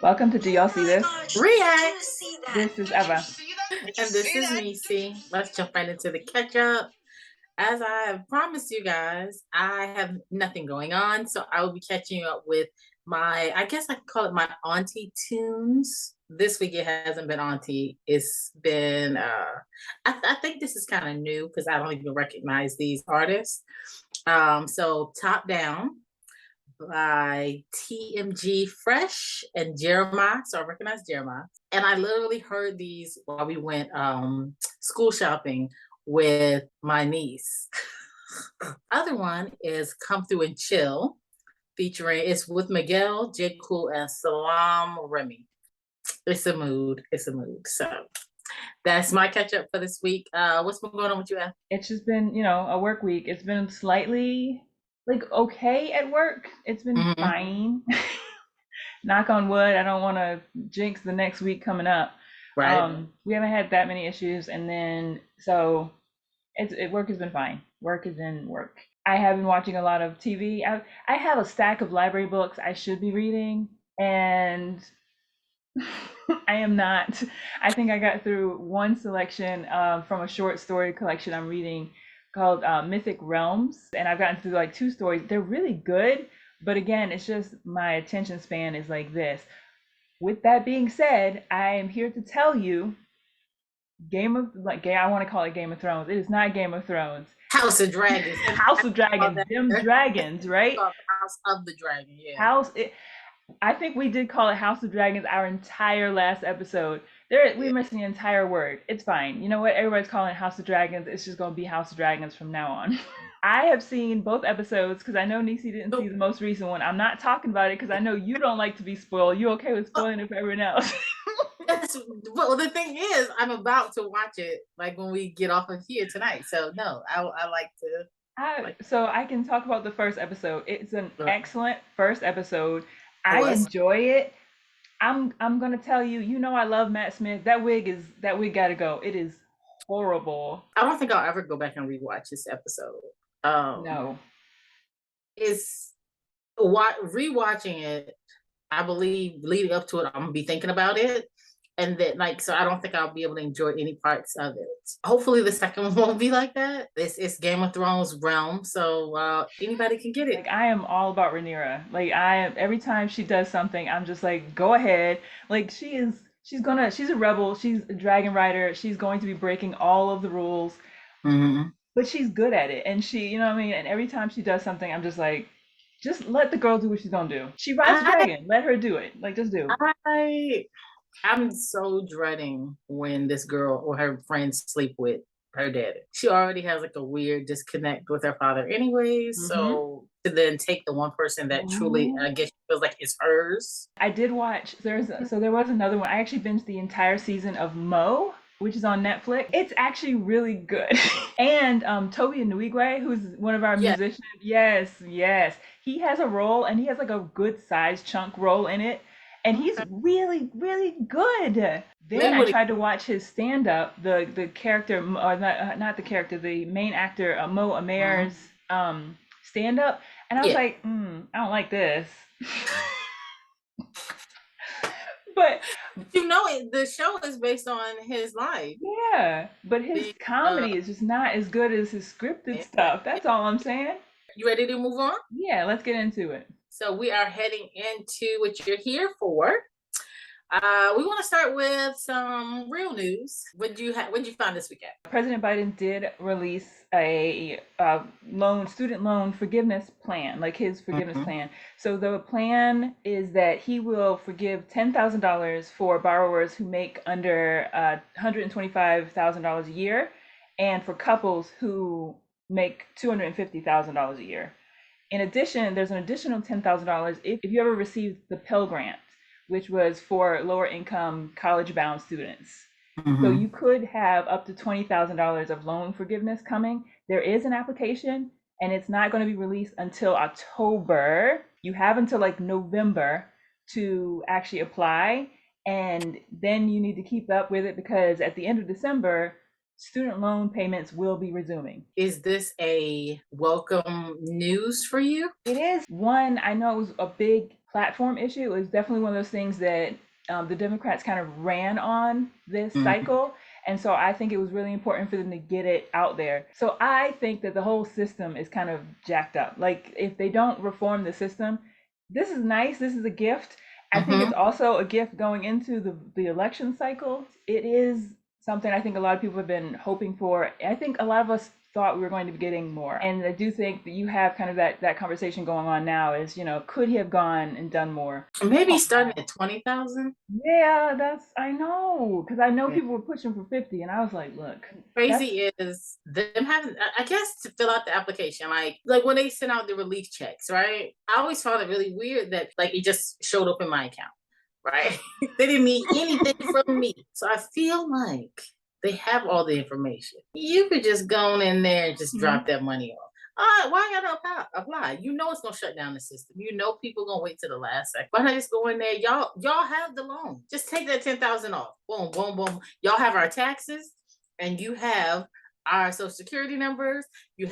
Welcome to Do Y'all See This? React. This is Eva. And this is Nisi. Let's jump right into the ketchup. As I have promised you guys, I have nothing going on, so I will be catching you up with I guess I can call it my auntie tunes. This week it hasn't been auntie. It's been, I think this is kind of new because I don't even recognize these artists. So Top Down by TMG Fresh and Jeremiah. So I recognize Jeremiah. And I literally heard these while we went school shopping with my niece. Other one is Come Through and Chill, featuring it's with Miguel, J. Cool, and Salam Remy. It's a mood. It's a mood. So that's my catch up for this week. What's been going on with you, Ann? It's just been, a work week. It's been slightly okay at work. It's been fine. Knock on wood. I don't want to jinx the next week coming up. Right. We haven't had that many issues, and then so work has been fine. Work is in work. I have been watching a lot of TV. I have a stack of library books I should be reading, and I am not. I think I got through one selection from a short story collection I'm reading called Mythic Realms, and I've gotten through like two stories. They're really good, but again, it's just my attention span is like this. With that being said, I am here to tell you, I want to call it Game of Thrones. It is not Game of Thrones. House of Dragons. House of Dragons. Them dragons, right? House of the Dragon. Yeah. I think we did call it House of Dragons our entire last episode. We missed the entire word. It's fine. You know what? Everybody's calling it House of Dragons. It's just going to be House of Dragons from now on. I have seen both episodes because I know Nisi didn't see the most recent one. I'm not talking about it because I know you don't like to be spoiled. You okay with spoiling it for everyone else? Well, the thing is, I'm about to watch it like when we get off of here tonight. So no, I like to. So I can talk about the first episode. It's an excellent first episode. I enjoy it. I'm gonna tell you, I love Matt Smith. That wig gotta go. It is horrible. I don't think I'll ever go back and rewatch this episode. No. It's rewatching it, I believe leading up to it, I'm gonna be thinking about it. And then so I don't think I'll be able to enjoy any parts of it. Hopefully the second one won't be like that. It's Game of Thrones realm, so anybody can get it. Like, I am all about Rhaenyra. Like, every time she does something, I'm just like, go ahead. Like, she's a rebel, she's a dragon rider, she's going to be breaking all of the rules. But she's good at it. And she, you know what I mean? And every time she does something, I'm just like, just let the girl do what she's gonna do. She rides a dragon. Let her do it. Like, just do it. I'm so dreading when this girl or her friends sleep with her daddy. She already has like a weird disconnect with her father anyways. So to then take the one person that truly, I guess, feels like it's hers. I did watch, there was another one. I actually binged the entire season of Mo, which is on Netflix. It's actually really good. And Toby Inouye, who's one of our musicians. Yes. He has a role, and he has like a good sized chunk role in it. And he's really, really good. Then I tried to watch his stand-up, the character, or not the character, the main actor, Mo Amer's stand-up. And I was like, I don't like this. But the show is based on his life. Yeah, but his comedy is just not as good as his scripted stuff. That's all I'm saying. You ready to move on? Yeah, let's get into it. So we are heading into what you're here for. We want to start with some real news. What did you find this weekend? President Biden did release a student loan forgiveness plan, like his forgiveness plan. So the plan is that he will forgive $10,000 for borrowers who make under $125,000 a year, and for couples who make $250,000 a year. In addition, there's an additional $10,000 if you ever received the Pell Grant, which was for lower income college-bound students. So you could have up to $20,000 of loan forgiveness coming. There is an application, and it's not going to be released until October. You have until like November to actually apply, and then you need to keep up with it because at the end of December, student loan payments will be resuming. Is this a welcome news for you? It is. One, I know it was a big platform issue. It was definitely one of those things that the Democrats kind of ran on this Mm-hmm. cycle. And so I think it was really important for them to get it out there. So I think that the whole system is kind of jacked up. Like, if they don't reform the system, this is nice. This is a gift. I think it's Mm-hmm. also a gift going into the election cycle. It is something I think a lot of people have been hoping for. I think a lot of us thought we were going to be getting more. And I do think that you have kind of that conversation going on now is, could he have gone and done more? Maybe starting at 20,000. Yeah, I know, because I know people were pushing for 50, and I was like, look, that's Crazy is them having, I guess, to fill out the application, like when they sent out the relief checks, right? I always found it really weird that like it just showed up in my account, right? They didn't need anything from me. So I feel like they have all the information. You could just go in there and just drop Mhm. that money off. Why you gotta apply? You know it's gonna shut down the system. You know people gonna wait to the last second. Why not just go in there? Y'all have the loan. Just take that 10,000 off. Boom, boom, boom. Y'all have our taxes, and you have our social security numbers. You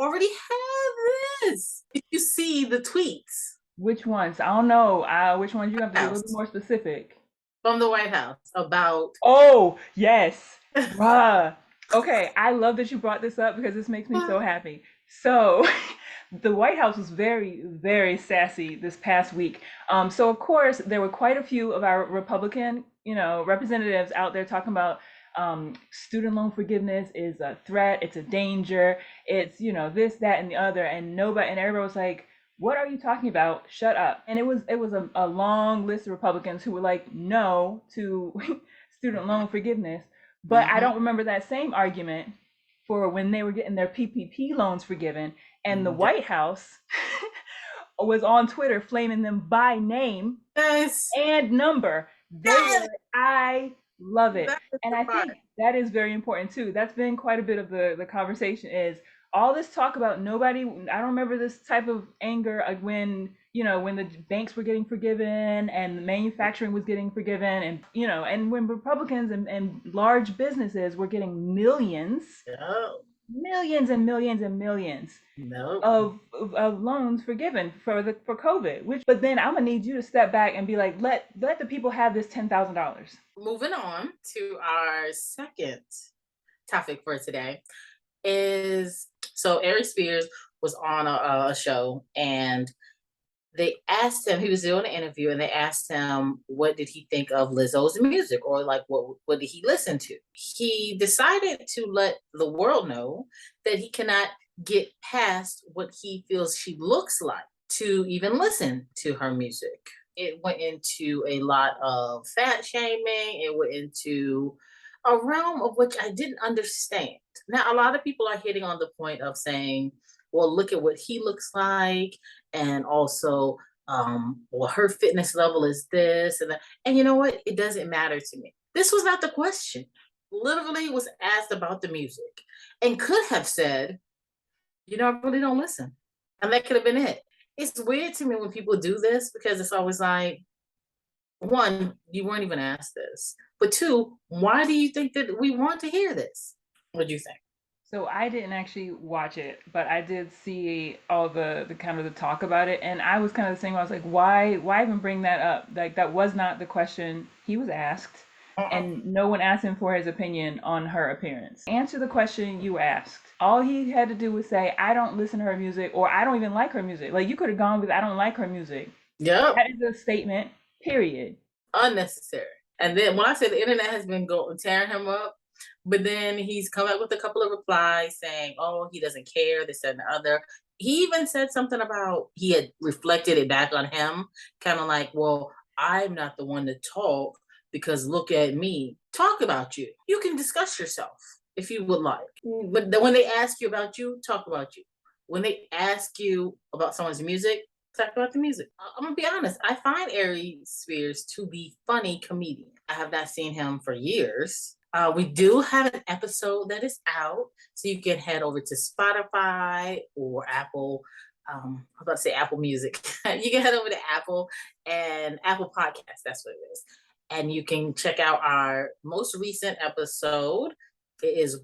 already have this. If you see the tweets Which ones? I don't know. Which ones? You have to be a little bit House more specific. from the White House about Oh, yes. Bruh. Okay, I love that you brought this up because this makes me so happy. So, the White House was very, very sassy this past week. So of course, there were quite a few of our Republican, representatives out there talking about student loan forgiveness is a threat, it's a danger, it's, this, that, and the other, and everybody was like, what are you talking about? Shut up. And it was a long list of Republicans who were like no to student loan forgiveness. But I mm-hmm, don't remember that same argument for when they were getting their PPP loans forgiven. And the White House was on Twitter flaming them by name yes, and number. yes, I love it. that is And the I part. think that is very important too. That's been quite a bit of the conversation is all this talk about nobody, I don't remember this type of anger when, when the banks were getting forgiven and the manufacturing was getting forgiven and, and when Republicans and large businesses were getting No, millions and millions and millions no. of loans forgiven for COVID. But then I'm gonna need you to step back and be like, let the people have this $10,000. Moving on to our second topic for today is so Ari Spears was on a show, and they asked him, he was doing an interview, and they asked him what did he think of Lizzo's music, or like what did he listen to. He decided to let the world know that he cannot get past what he feels she looks like to even listen to her music. It went into a lot of fat shaming. It went into a realm of which I didn't understand. Now a lot of people are hitting on the point of saying, well, look at what he looks like, and also well, her fitness level is this and that. And you know what? It doesn't matter to me. This was not the question. Literally was asked about the music and could have said, I really don't listen. And that could have been it. It's weird to me when people do this because it's always like, one, you weren't even asked this. But two, why do you think that we want to hear this? What do you think? So I didn't actually watch it, but I did see all the kind of the talk about it, and I was kind of the same. I was like, why even bring that up? Like that was not the question he was asked, Uh-uh. and no one asked him for his opinion on her appearance. Answer the question you asked. All he had to do was say, I don't listen to her music, or I don't even like her music. Like you could have gone with, I don't like her music. Yep. That is a statement. Period. Unnecessary. And then when I say the internet has been tearing him up, but then he's come up with a couple of replies saying, "Oh, he doesn't care," this and the other. He even said something about he had reflected it back on him, kind of like, "Well, I'm not the one to talk because look at me. Talk about you. You can discuss yourself if you would like, but when they ask you about you, talk about you. When they ask you about someone's music, talk about the music. I'm gonna be honest. I find Ari Spears to be funny comedian. I have not seen him for years. We do have an episode that is out, so you can head over to Spotify or Apple. I was about to say Apple Music. You can head over to Apple and Apple Podcasts. That's what it is, and you can check out our most recent episode.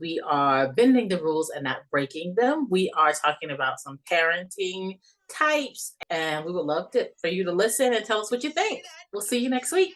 We are bending the rules and not breaking them. We are talking about some parenting types, and we would love for you to listen and tell us what you think. We'll see you next week.